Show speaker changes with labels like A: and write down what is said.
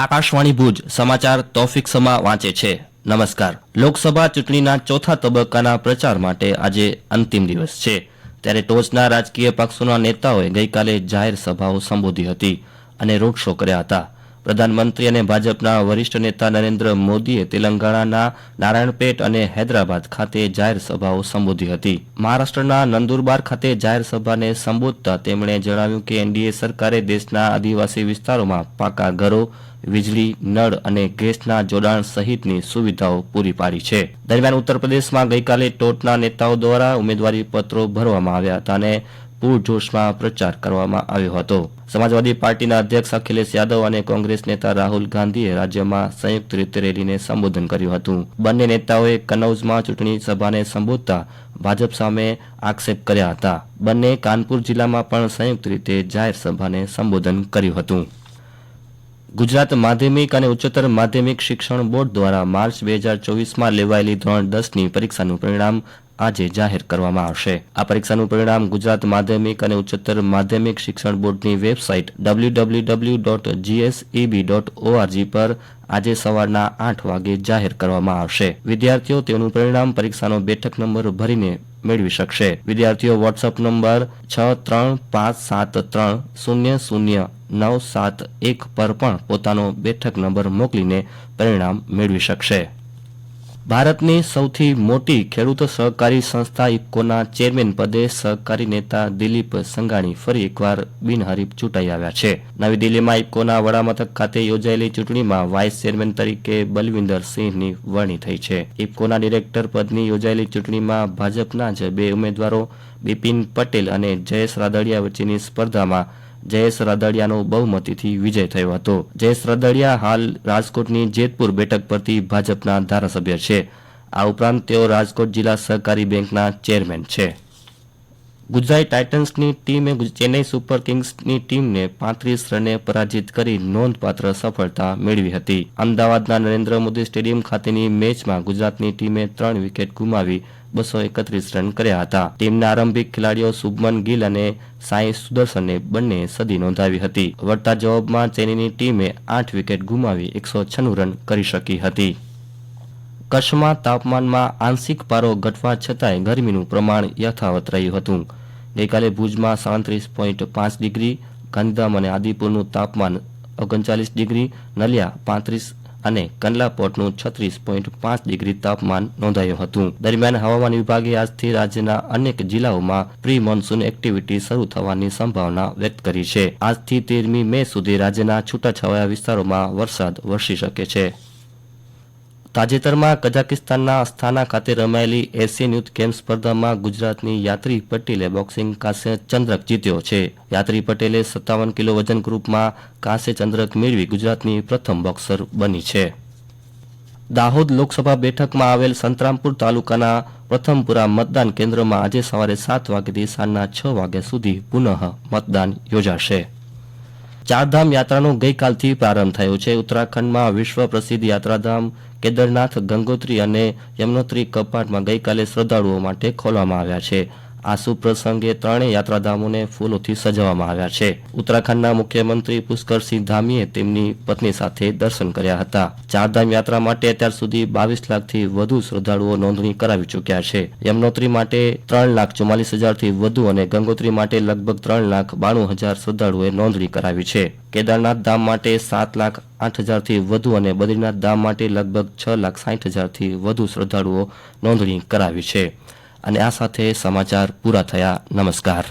A: આકાશવાણી ભુજ સમાચાર તૌફિક સમા વાંચે છે. નમસ્કાર. લોકસભા ચૂંટણીના ચોથા તબક્કાના પ્રચાર માટે આજે અંતિમ દિવસ છે, ત્યારે ટોચના રાજકીય પક્ષોના નેતાઓએ ગઈકાલે જાહેર સભાઓ સંબોધી હતી અને રોડ શો કર્યા હતા. પ્રધાનમંત્રી અને ભાજપના વરિષ્ઠ નેતા નરેન્દ્ર મોદીએ તેલંગાણાના નારાયણપેટ અને હૈદરાબાદ ખાતે જાહેર સભાઓ સંબોધી હતી. મહારાષ્ટ્રના નંદુરબાર ખાતે જાહેર સભાને સંબોધતા તેમણે જણાવ્યું કે એનડીએ સરકારે દેશના આદિવાસી વિસ્તારોમાં પાકા ઘરો, વીજળી, નળ અને ગેસના જોડાણ સહિતની સુવિધાઓ પૂરી પાડી છે. દરમિયાન ઉત્તર પ્રદેશમાં ગઈકાલે ટોચના નેતાઓ દ્વારા ઉમેદવારી પત્રો ભરવામાં આવ્યા હતા અને પૂરજોશમાં પ્રચાર કરવામાં આવ્યો હતો. સમાજવાદી પાર્ટીના અધ્યક્ષ અખિલેશ યાદવ અને કોંગ્રેસ નેતા રાહુલ ગાંધીએ રાજ્યમાં સંયુક્ત રીતે રેલીને સંબોધન કર્યું હતું. બંને નેતાઓએ કનૌજમાં ચૂંટણી સભાને સંબોધતા ભાજપ સામે આક્ષેપ કર્યા હતા. બંને કાનપુર જિલ્લામાં પણ સંયુક્ત રીતે જાહેર સભાને સંબોધન કર્યું હતું. ગુજરાત માધ્યમિક અને ઉચ્ચતર માધ્યમિક શિક્ષણ બોર્ડ દ્વારા માર્ચ 2024માં લેવાયેલી ધોરણ 10ની પરીક્ષાનું પરિણામ આજે જાહેર કરવામાં આવશે. આ પરીક્ષાનું પરિણામ ગુજરાત માધ્યમિક અને ઉચ્ચતર માધ્યમિક શિક્ષણ બોર્ડની વેબસાઇટ www.gseb.org પર આજે સવારના 8 વાગે જાહેર કરવામાં આવશે. વિદ્યાર્થીઓ તેનું પરિણામ પરીક્ષાનો બેઠક નંબર ભરીને મેળવી શકશે. વિદ્યાર્થીઓ વોટ્સઅપ નંબર 6357300971 પર પણ પોતાનો બેઠક નંબર મોકલીને પરિણામ મેળવી શકશે. ભારતની સૌથી મોટી ખેડૂત સહકારી સંસ્થા ઇફકોના ચેરમેન પદે સહકારી નેતા દિલીપ સંઘાણી ફરી એકવાર બિનહરીફ ચૂંટાઈ આવ્યા છે. નવી દિલ્હીમાં ઇફકોના વડામથક ખાતે યોજાયેલી ચૂંટણીમાં વાઇસ ચેરમેન તરીકે બલવિંદર સિંહની વરણી થઈ છે. ઇફકોના ડિરેક્ટર પદની યોજાયેલી ચૂંટણીમાં ભાજપના જ બે ઉમેદવારો બિપિન પટેલ અને જયેશ રાદડિયા વચ્ચેની સ્પર્ધામાં જયેશ રાદડિયાનો બહુમતીથી વિજય થયો હતો. જયેશ રાદડિયા હાલ રાજકોટની જેતપુર બેઠક પરથી ભાજપના ધારાસભ્ય છે. આ ઉપરાંત તેઓ રાજકોટ જિલ્લા સહકારી બેંકના ચેરમેન છે. ગુજરાત ટાઇટન્સની ટીમે ચેન્નઈ સુપર કિંગ્સની ટીમને 35 રને પરાજિત કરી નોંધપાત્ર સફળતા મેળવી હતી. અમદાવાદના નરેન્દ્ર મોદી સ્ટેડિયમ ખાતેની મેચમાં ગુજરાતની ટીમે 3 વિકેટ ગુમાવી 231 રન કર્યા હતા. ટીમના આરંભિક ખેલાડીઓ શુભમન ગિલ અને સાઈ સુદર્શને બંને સદી નોંધાવી હતી. વળતા જવાબમાં ચેન્નઈની ટીમે 8 વિકેટ ગુમાવી 196 રન કરી શકી હતી. કચ્છમાં તાપમાનમાં આંશિક પારો ઘટવા છતાંય ગરમીનું પ્રમાણ યથાવત રહ્યું હતું. ગઈકાલે ભુજમાં 37.5 ડિગ્રી, ગાંધીધામ અને આદિપુરનું તાપમાન 39 ડિગ્રી, નલિયા 35 અને કંડલાપોર્ટનું 36.5 ડિગ્રી તાપમાન નોંધાયું હતું. દરમિયાન હવામાન વિભાગે આજથી રાજ્યના અનેક જિલ્લાઓમાં પ્રી મોન્સૂન એક્ટિવિટી શરૂ થવાની સંભાવના વ્યક્ત કરી છે. આજથી 13મી મે સુધી રાજ્યના છૂટાછવાયા વિસ્તારોમાં વરસાદ વરસી શકે છે. તાજેતરમાં કઝાકિસ્તાનના અસ્થાના ખાતે રમાયેલી એશિયન યુથ ગેમ્સ સ્પર્ધામાં ગુજરાતની યાત્રી પટેલે બોક્સિંગ કાંસ્ય ચંદ્રક જીત્યો છે. યાત્રી પટેલે 57 કિલો વજન ગ્રુપમાં કાંસ્ય ચંદ્રક મેળવી ગુજરાતની પ્રથમ બોક્સર બની છે. દાહોદ લોકસભા બેઠકમાં આવેલ સંતરામપુર તાલુકાના પ્રથમપુરા મતદાન કેન્દ્રમાં આજે સવારે 7 વાગ્યાથી સાંજના 6 વાગ્યા સુધી પુનઃ મતદાન યોજાશે. ચારધામ યાત્રાનો ગઈકાલથી પ્રારંભ થયો છે. ઉત્તરાખંડમાં વિશ્વ પ્રસિદ્ધ યાત્રાધામ કેદારનાથ, ગંગોત્રી અને યમનોત્રી કપાટમાં ગઈકાલે શ્રદ્ધાળુઓ માટે ખોલવામાં આવ્યા છે. આ સુપ્રસંગે ત્રણેય યાત્રાધામોને ફૂલોથી સજાવવામાં આવ્યા છે. ઉત્તરાખંડના મુખ્યમંત્રી પુષ્કરસિંહ ધામીએ તેમની પત્ની સાથે દર્શન કર્યા હતા. ચારધામ યાત્રા માટે અત્યાર સુધી 22 લાખથી વધુ શ્રદ્ધાળુઓ નોંધણી કરાવી ચૂક્યા છે. યમનોત્રી માટે 3,44,000થી વધુ અને ગંગોત્રી માટે લગભગ 3,92,000 શ્રદ્ધાળુઓએ નોંધણી કરાવી છે. કેદારનાથ ધામ માટે 7,08,000થી વધુ અને બદ્રીનાથ ધામ માટે લગભગ 6,60,000થી વધુ શ્રદ્ધાળુઓ નોંધણી કરાવી છે. અને આ સાથે સમાચાર પૂરા થયા. નમસ્કાર.